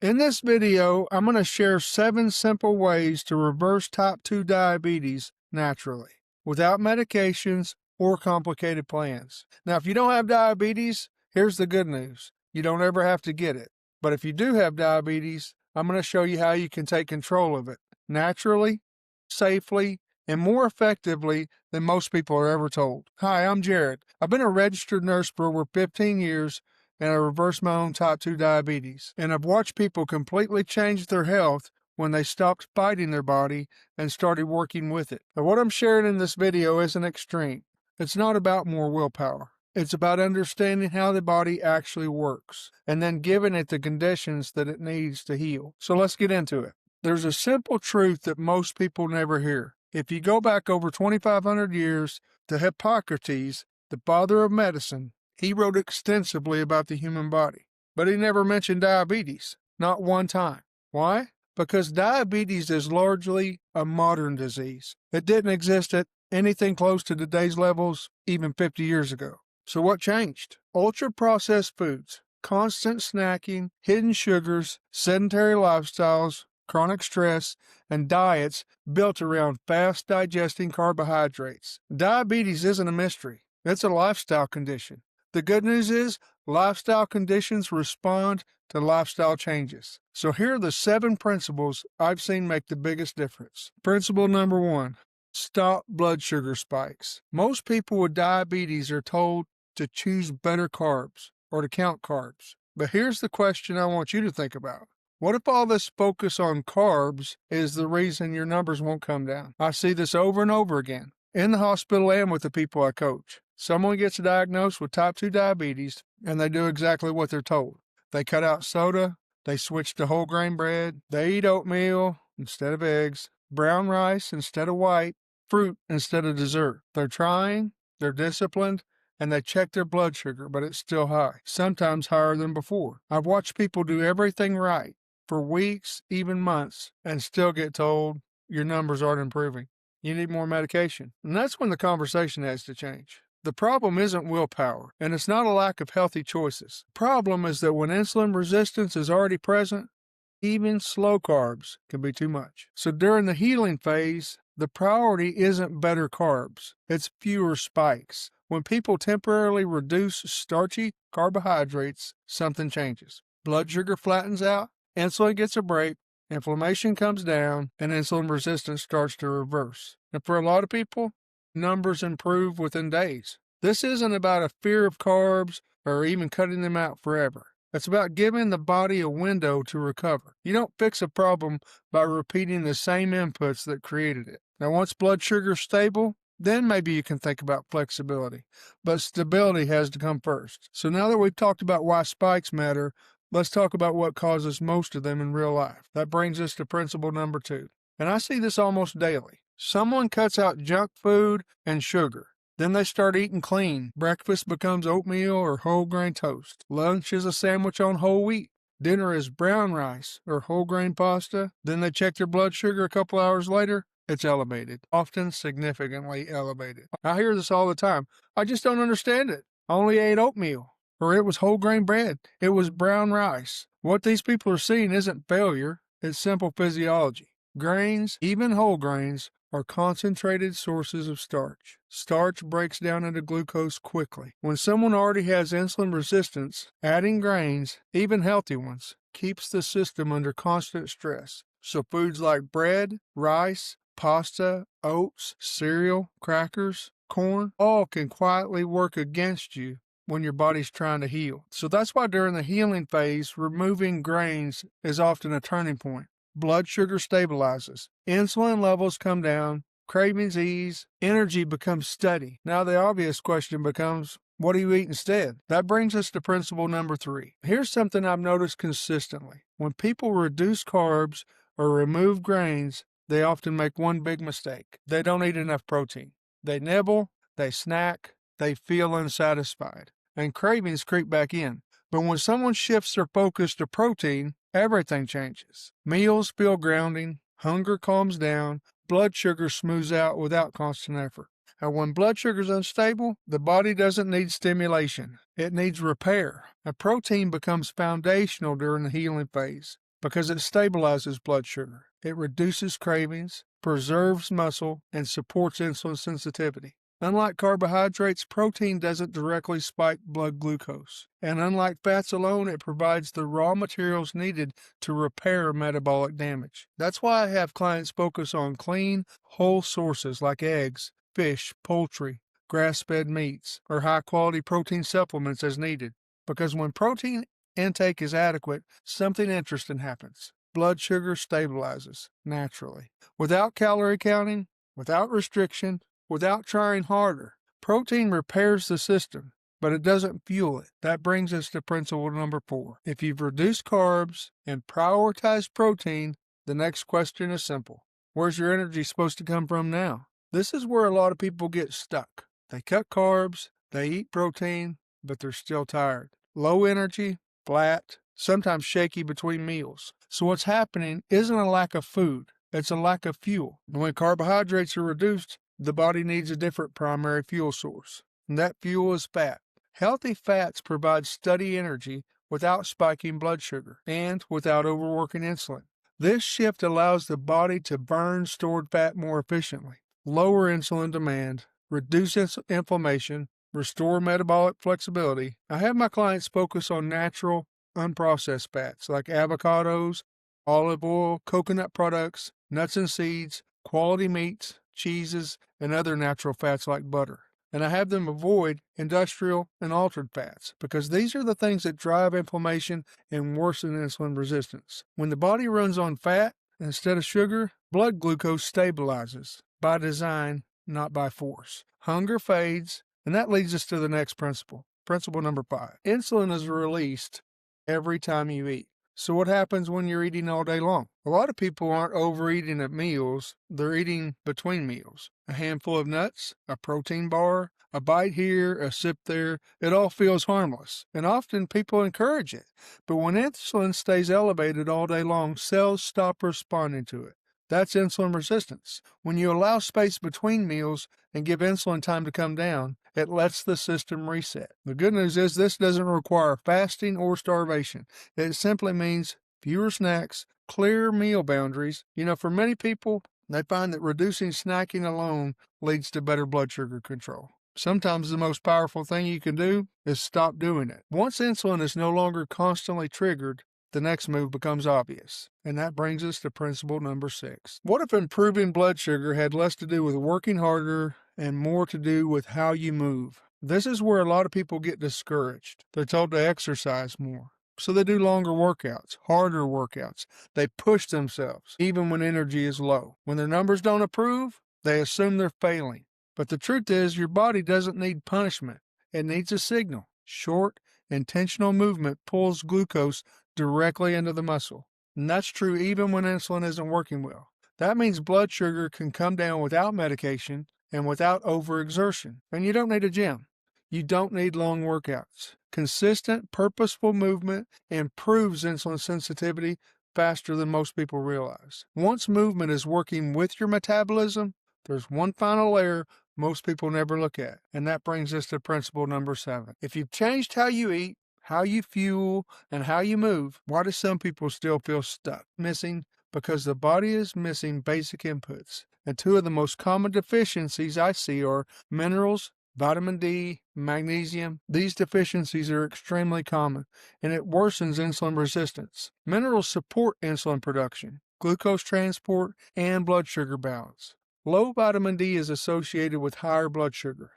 In this video, I'm going to share 7 simple ways to reverse type 2 diabetes naturally, without medications or complicated plans. Now, if you don't have diabetes, here's the good news. You don't ever have to get it. But if you do have diabetes, I'm going to show you how you can take control of it naturally, safely, and more effectively than most people are ever told. Hi, I'm Jared. I've been a registered nurse for over 15 years, and I reversed my own type 2 diabetes. And I've watched people completely change their health when they stopped fighting their body and started working with it. Now, what I'm sharing in this video isn't extreme. It's not about more willpower. It's about understanding how the body actually works and then giving it the conditions that it needs to heal. So let's get into it. There's a simple truth that most people never hear. If you go back over 2,500 years to Hippocrates, the father of medicine, he wrote extensively about the human body, but he never mentioned diabetes, not one time. Why? Because diabetes is largely a modern disease. It didn't exist at anything close to today's levels even 50 years ago. So what changed? Ultra-processed foods, constant snacking, hidden sugars, sedentary lifestyles, chronic stress, and diets built around fast-digesting carbohydrates. Diabetes isn't a mystery. It's a lifestyle condition. The good news is lifestyle conditions respond to lifestyle changes. So here are the 7 principles I've seen make the biggest difference. Principle number 1, stop blood sugar spikes. Most people with diabetes are told to choose better carbs or to count carbs. But here's the question I want you to think about. What if all this focus on carbs is the reason your numbers won't come down? I see this over and over again in the hospital and with the people I coach. Someone gets diagnosed with type 2 diabetes and they do exactly what they're told. They cut out soda, they switch to whole grain bread, they eat oatmeal instead of eggs, brown rice instead of white, fruit instead of dessert. They're trying, they're disciplined, and they check their blood sugar, but it's still high, sometimes higher than before. I've watched people do everything right for weeks, even months, and still get told your numbers aren't improving. You need more medication. And that's when the conversation has to change. The problem isn't willpower, and it's not a lack of healthy choices. The problem is that when insulin resistance is already present, even slow carbs can be too much. So during the healing phase, the priority isn't better carbs, it's fewer spikes. When people temporarily reduce starchy carbohydrates, something changes. Blood sugar flattens out, insulin gets a break, inflammation comes down, and insulin resistance starts to reverse. And for a lot of people, numbers improve within days. This isn't about a fear of carbs or even cutting them out forever. It's about giving the body a window to recover. You don't fix a problem by repeating the same inputs that created it. Now, once blood sugar's stable, then maybe you can think about flexibility. But stability has to come first. So now that we've talked about why spikes matter, let's talk about what causes most of them in real life. That brings us to principle number 2. And I see this almost daily. Someone cuts out junk food and sugar. Then they start eating clean. Breakfast becomes oatmeal or whole grain toast. Lunch is a sandwich on whole wheat. Dinner is brown rice or whole grain pasta. Then they check their blood sugar a couple hours later. It's elevated, often significantly elevated. I hear this all the time. I just don't understand it. I only ate oatmeal. Or it was whole grain bread. It was brown rice. What these people are seeing isn't failure. It's simple physiology. Grains, even whole grains, are concentrated sources of starch. Starch breaks down into glucose quickly. When someone already has insulin resistance, adding grains, even healthy ones, keeps the system under constant stress. So foods like bread, rice, pasta, oats, cereal, crackers, corn, all can quietly work against you when your body's trying to heal. So that's why during the healing phase, removing grains is often a turning point. Blood sugar stabilizes, insulin levels come down, cravings ease, energy becomes steady. Now the obvious question becomes, what do you eat instead? That brings us to principle number 3. Here's something I've noticed consistently. When people reduce carbs or remove grains, they often make one big mistake. They don't eat enough protein. They nibble, they snack, they feel unsatisfied, and cravings creep back in. But when someone shifts their focus to protein, everything changes. Meals feel grounding, hunger calms down, blood sugar smooths out without constant effort. And when blood sugar is unstable, the body doesn't need stimulation. It needs repair. And protein becomes foundational during the healing phase. because it stabilizes blood sugar. It reduces cravings, preserves muscle, and supports insulin sensitivity. Unlike carbohydrates, protein doesn't directly spike blood glucose. And unlike fats alone, it provides the raw materials needed to repair metabolic damage. That's why I have clients focus on clean, whole sources like eggs, fish, poultry, grass-fed meats, or high-quality protein supplements as needed. Because when protein intake is adequate, something interesting happens. Blood sugar stabilizes naturally. Without calorie counting, without restriction, without trying harder. Protein repairs the system, but it doesn't fuel it. That brings us to principle number 4. If you've reduced carbs and prioritized protein, the next question is simple. Where's your energy supposed to come from now? This is where a lot of people get stuck. They cut carbs, they eat protein, but they're still tired. Low energy, flat, sometimes shaky between meals. So what's happening isn't a lack of food, it's a lack of fuel. When carbohydrates are reduced, the body needs a different primary fuel source, and that fuel is fat. Healthy fats provide steady energy without spiking blood sugar and without overworking insulin. This shift allows the body to burn stored fat more efficiently, lower insulin demand, reduce inflammation, restore metabolic flexibility. I have my clients focus on natural, unprocessed fats like avocados, olive oil, coconut products, nuts and seeds, quality meats, cheeses, and other natural fats like butter. And I have them avoid industrial and altered fats because these are the things that drive inflammation and worsen insulin resistance. When the body runs on fat instead of sugar, blood glucose stabilizes by design, not by force. Hunger fades, and that leads us to the next principle. Principle number 5. Insulin is released every time you eat. So what happens when you're eating all day long? A lot of people aren't overeating at meals, they're eating between meals. A handful of nuts, a protein bar, a bite here, a sip there, it all feels harmless. And often people encourage it. But when insulin stays elevated all day long, cells stop responding to it. That's insulin resistance. When you allow space between meals and give insulin time to come down, it lets the system reset. The good news is this doesn't require fasting or starvation. It simply means fewer snacks, clear meal boundaries. For many people, they find that reducing snacking alone leads to better blood sugar control. Sometimes the most powerful thing you can do is stop doing it. Once insulin is no longer constantly triggered, the next move becomes obvious. And that brings us to principle number 6. What if improving blood sugar had less to do with working harder and more to do with how you move? This is where a lot of people get discouraged. They're told to exercise more. So they do longer workouts, harder workouts. They push themselves, even when energy is low. When their numbers don't approve, they assume they're failing. But the truth is, your body doesn't need punishment. It needs a signal. Short, intentional movement pulls glucose directly into the muscle. And that's true even when insulin isn't working well. That means blood sugar can come down without medication and without overexertion. And you don't need a gym. You don't need long workouts. Consistent, purposeful movement improves insulin sensitivity faster than most people realize. Once movement is working with your metabolism, there's one final layer most people never look at, and that brings us to principle number 7. If you've changed how you eat, how you fuel, and how you move, why do some people still feel stuck, missing? Because the body is missing basic inputs. And 2 of the most common deficiencies I see are minerals, vitamin D, magnesium. These deficiencies are extremely common, and it worsens insulin resistance. Minerals support insulin production, glucose transport, and blood sugar balance. Low vitamin D is associated with higher blood sugar.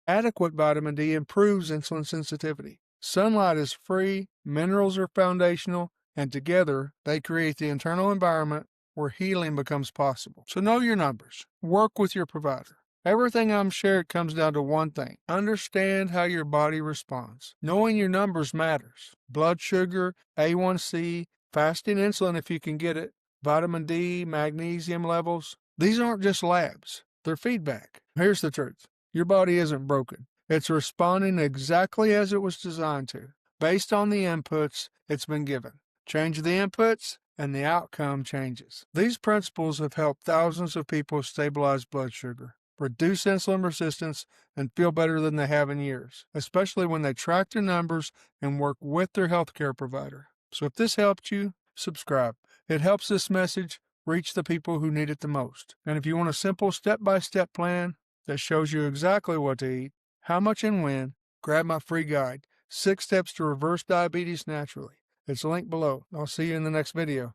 Adequate vitamin D improves insulin sensitivity. Sunlight is free, minerals are foundational, and together they create the internal environment where healing becomes possible. So know your numbers. Work with your provider. Everything I'm sharing comes down to one thing. Understand how your body responds. Knowing your numbers matters. Blood sugar, A1C, fasting insulin if you can get it, vitamin D, magnesium levels. These aren't just labs. They're feedback. Here's the truth. Your body isn't broken. It's responding exactly as it was designed to, based on the inputs it's been given. Change the inputs, and the outcome changes. These principles have helped thousands of people stabilize blood sugar, reduce insulin resistance, and feel better than they have in years, especially when they track their numbers and work with their healthcare provider. So if this helped you, subscribe. It helps this message reach the people who need it the most. And if you want a simple step-by-step plan that shows you exactly what to eat, how much and when, grab my free guide, 6 Steps to Reverse Diabetes Naturally. It's linked below. I'll see you in the next video.